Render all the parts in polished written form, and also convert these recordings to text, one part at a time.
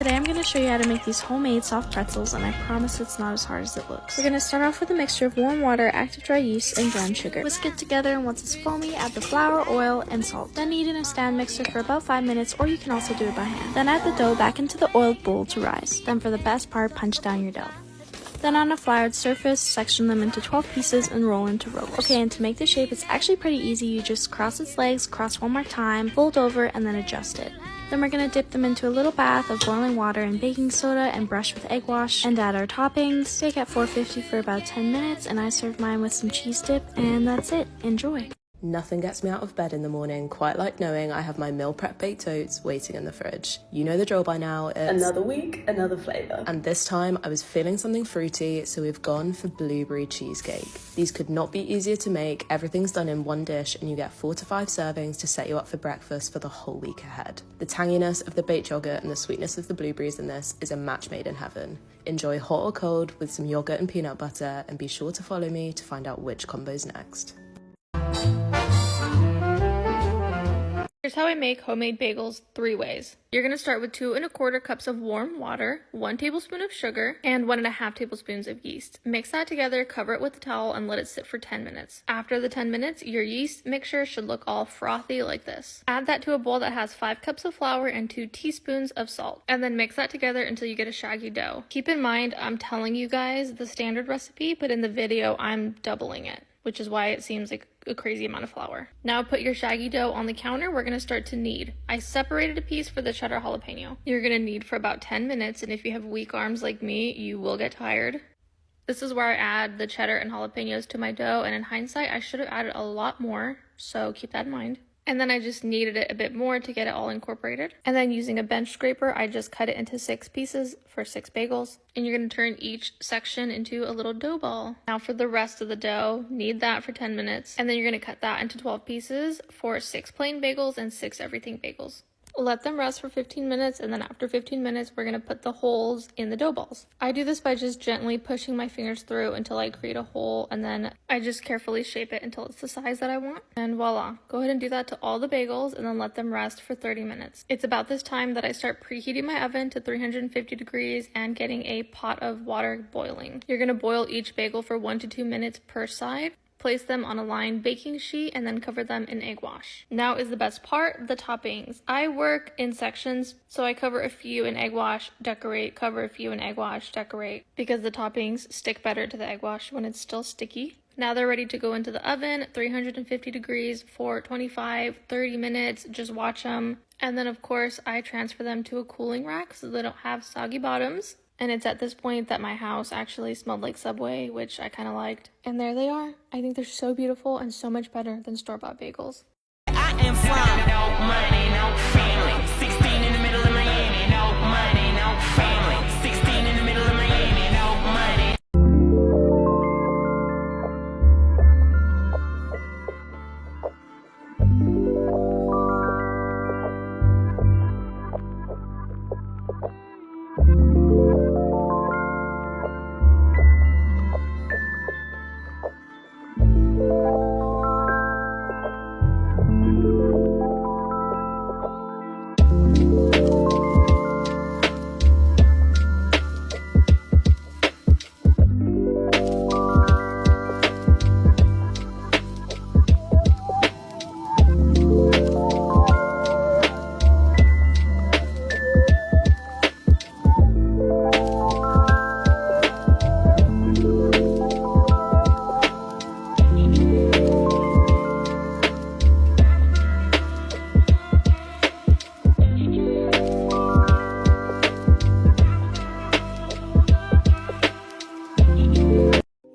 Today I'm going to show you how to make these homemade soft pretzels, and I promise it's not as hard as it looks. We're going to start off with a mixture of warm water, active dry yeast, and brown sugar. Whisk it together, and once it's foamy, add the flour, oil, and salt. Then knead in a stand mixer for about 5 minutes, or you can also do it by hand. Then add the dough back into the oiled bowl to rise. Then for the best part, punch down your dough. Then on a floured surface, section them into 12 pieces and roll into rollers. Okay, and to make the shape, it's actually pretty easy. You just cross its legs, cross one more time, fold over, and then adjust it. Then we're going to dip them into a little bath of boiling water and baking soda and brush with egg wash and add our toppings. Bake at 450 for about 10 minutes, and I served mine with some cheese dip, and that's it. Enjoy! Nothing gets me out of bed in the morning quite like knowing I have my meal prep baked oats waiting in the fridge. You know the drill by now, it's another week, another flavour. And this time I was feeling something fruity, so we've gone for blueberry cheesecake. These could not be easier to make. Everything's done in one dish and you get 4 to 5 servings to set you up for breakfast for the whole week ahead. The tanginess of the baked yogurt and the sweetness of the blueberries in this is a match made in heaven. Enjoy hot or cold with some yogurt and peanut butter, and be sure to follow me to find out which combo's next. Here's how I make homemade bagels 3 ways. You're going to start with 2 1/4 cups of warm water, 1 tablespoon of sugar, and 1 1/2 tablespoons of yeast. Mix that together, cover it with a towel, and let it sit for 10 minutes. After the 10 minutes, your yeast mixture should look all frothy like this. Add that to a bowl that has 5 cups of flour and 2 teaspoons of salt, and then mix that together until you get a shaggy dough. Keep in mind, I'm telling you guys the standard recipe, but in the video, I'm doubling it, which is why it seems like a crazy amount of flour. Now put your shaggy dough on the counter. We're going to start to knead. I separated a piece for the cheddar jalapeno. You're going to knead for about 10 minutes, and if you have weak arms like me, you will get tired. This is where I add the cheddar and jalapenos to my dough, and in hindsight, I should have added a lot more, so keep that in mind. And then I just kneaded it a bit more to get it all incorporated. And then using a bench scraper, I just cut it into 6 pieces for 6 bagels. And you're going to turn each section into a little dough ball. Now for the rest of the dough, knead that for 10 minutes. And then you're going to cut that into 12 pieces for 6 plain bagels and 6 everything bagels. Let them rest for 15 minutes, and then after 15 minutes, we're going to put the holes in the dough balls. I do this by just gently pushing my fingers through until I create a hole, and then I just carefully shape it until it's the size that I want. And voila. Go ahead and do that to all the bagels, and then let them rest for 30 minutes. It's about this time that I start preheating my oven to 350 degrees and getting a pot of water boiling. You're going to boil each bagel for 1 to 2 minutes per side. Place them on a lined baking sheet and then cover them in egg wash. Now is the best part, the toppings. I work in sections, so I cover a few in egg wash, decorate, cover a few in egg wash, decorate, because the toppings stick better to the egg wash when it's still sticky. Now they're ready to go into the oven, 350 degrees for 25-30 minutes. Just watch them. And then of course I transfer them to a cooling rack so they don't have soggy bottoms. And it's at this point that my house actually smelled like Subway, which I kind of liked. And there they are. I think they're so beautiful and so much better than store-bought bagels. I am from no money, no family. 16 in the middle of Miami, no money, no family. 16 in the middle of Miami, no money.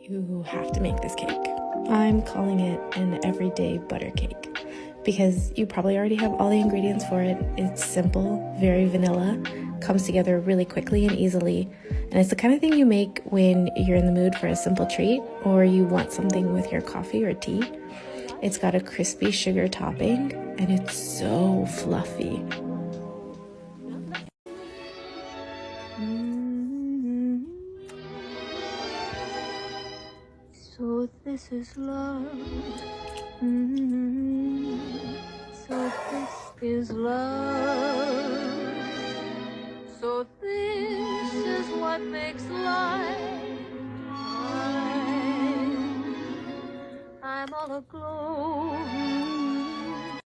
You have to make this cake. I'm calling it an everyday butter cake because you probably already have all the ingredients for it. It's simple, very vanilla, comes together really quickly and easily, and it's the kind of thing you make when you're in the mood for a simple treat or you want something with your coffee or tea. It's got a crispy sugar topping and it's so fluffy. So this is love. So this is love. So this is what makes life mine. I'm all aglow.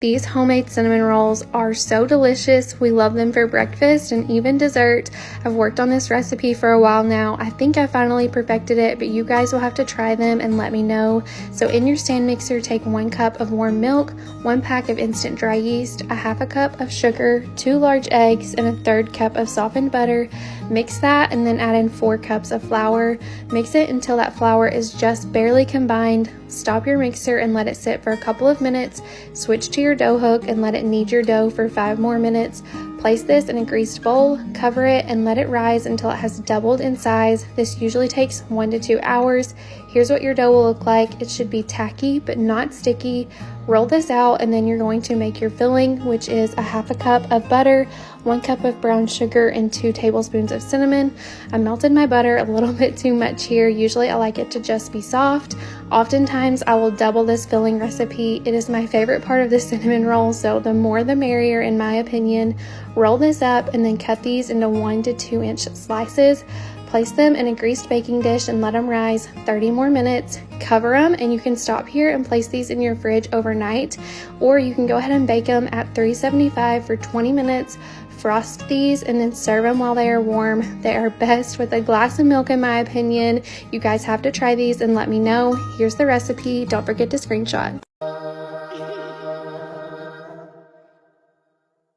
These homemade cinnamon rolls are so delicious. We love them for breakfast and even dessert. I've worked on this recipe for a while now. I think I finally perfected it, but you guys will have to try them and let me know. So in your stand mixer, take 1 cup of warm milk, 1 pack of instant dry yeast, a half a cup of sugar, 2 large eggs, and a 1/3 cup of softened butter. Mix that and then add in 4 cups of flour. Mix it until that flour is just barely combined. Stop your mixer and let it sit for a couple of minutes. Switch to your dough hook and let it knead your dough for 5 more minutes. Place this in a greased bowl, cover it, and let it rise until it has doubled in size. This usually takes 1 to 2 hours. Here's what your dough will look like. It should be tacky but not sticky. Roll this out and then you're going to make your filling, which is a half a cup of butter, 1 cup of brown sugar, and 2 tablespoons of cinnamon. I melted my butter a little bit too much here. Usually I like it to just be soft. Oftentimes I will double this filling recipe. It is my favorite part of the cinnamon roll, so the more the merrier in my opinion. Roll this up and then cut these into 1 to 2 inch slices. Place them in a greased baking dish and let them rise 30 more minutes. Cover them and you can stop here and place these in your fridge overnight, or you can go ahead and bake them at 375 for 20 minutes. Frost these and then serve them while they are warm. They are best with a glass of milk in my opinion. You guys have to try these and let me know. Here's the recipe. Don't forget to screenshot.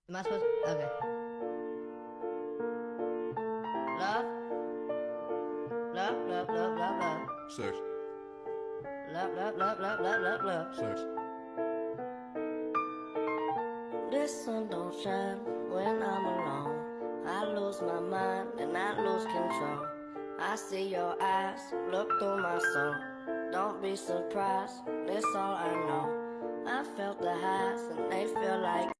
Am I supposed to? Okay. Love. Love, love, love, love, love. Sex. Love, love, love, love, love, love, love. Sex. The sun don't shine when I'm alone. I lose my mind and I lose control. I see your eyes look through my soul. Don't be surprised, that's all I know. I felt the highs and they feel like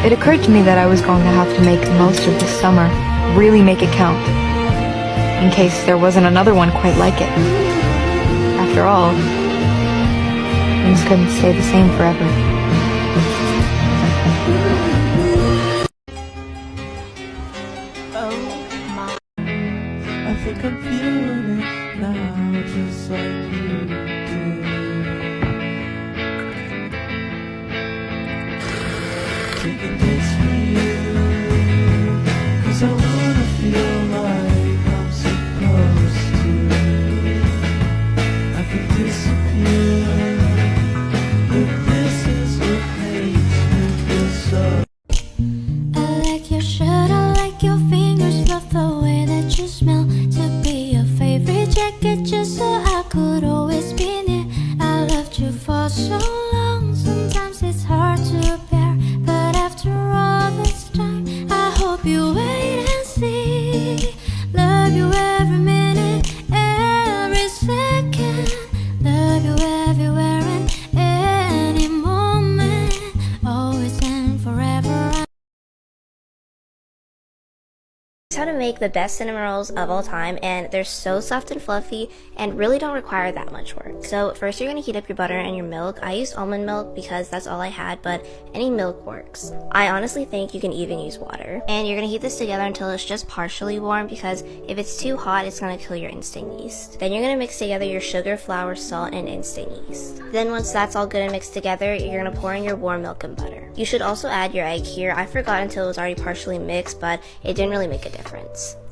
It occurred to me that I was going to have to make the most of this summer, really make it count, in case there wasn't another one quite like it. After all, things couldn't stay the same forever. making this for you, 'cause I wanna feel like I'm supposed to. I could disappear, but this is what makes me feel so. I like your shirt, I like your fingers, love the way that you smell. To be your favorite jacket just so I could always be near. I loved you for so long, sometimes it's hard to bear. But after all this time, I hope you wait and see. Love you every minute, every second. Love you everywhere and any moment. Always and forever. How to make the best cinnamon rolls of all time, and they're so soft and fluffy and really don't require that much work. So first you're going to heat up your butter and your milk. I used almond milk because that's all I had, but any milk works. I honestly think you can even use water. And you're going to heat this together until it's just partially warm, because if it's too hot it's going to kill your instant yeast. Then you're going to mix together your sugar, flour, salt, and instant yeast. Then once that's all good and mixed together, you're going to pour in your warm milk and butter. You should also add your egg here. I forgot until it was already partially mixed, but it didn't really make a difference.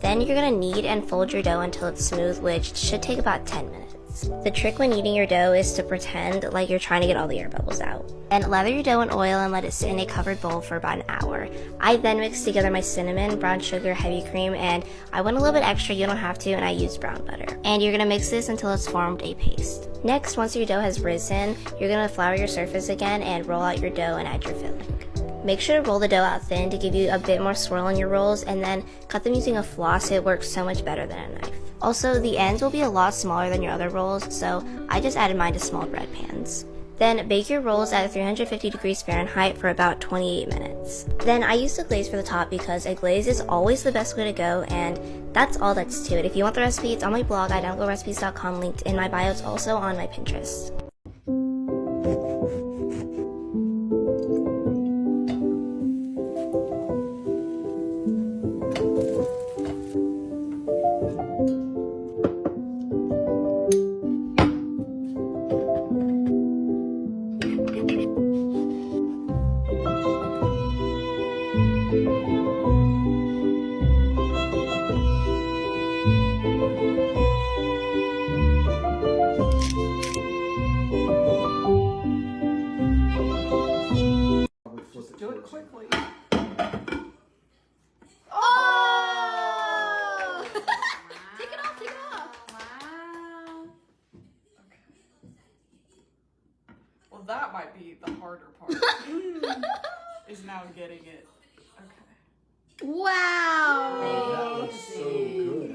Then you're going to knead and fold your dough until it's smooth, which should take about 10 minutes. The trick when kneading your dough is to pretend like you're trying to get all the air bubbles out. Then lather your dough in oil and let it sit in a covered bowl for about an hour. I then mixed together my cinnamon, brown sugar, heavy cream, and I went a little bit extra, you don't have to, and I used brown butter. And you're going to mix this until it's formed a paste. Next, once your dough has risen, you're going to flour your surface again and roll out your dough and add your filling. Make sure to roll the dough out thin to give you a bit more swirl in your rolls, and then cut them using a floss. It works so much better than a knife. Also, the ends will be a lot smaller than your other rolls, so I just added mine to small bread pans. Then bake your rolls at 350 degrees Fahrenheit for about 28 minutes. Then I used a glaze for the top because a glaze is always the best way to go, and that's all that's to it. If you want the recipe, it's on my blog at downloadrecipes.com, linked in my bio. It's also on my Pinterest. Do it quickly. Oh! Take it off, take it off. Wow. Okay. Well, that might be the harder part. Is now getting it. Okay. Wow. That looks so good.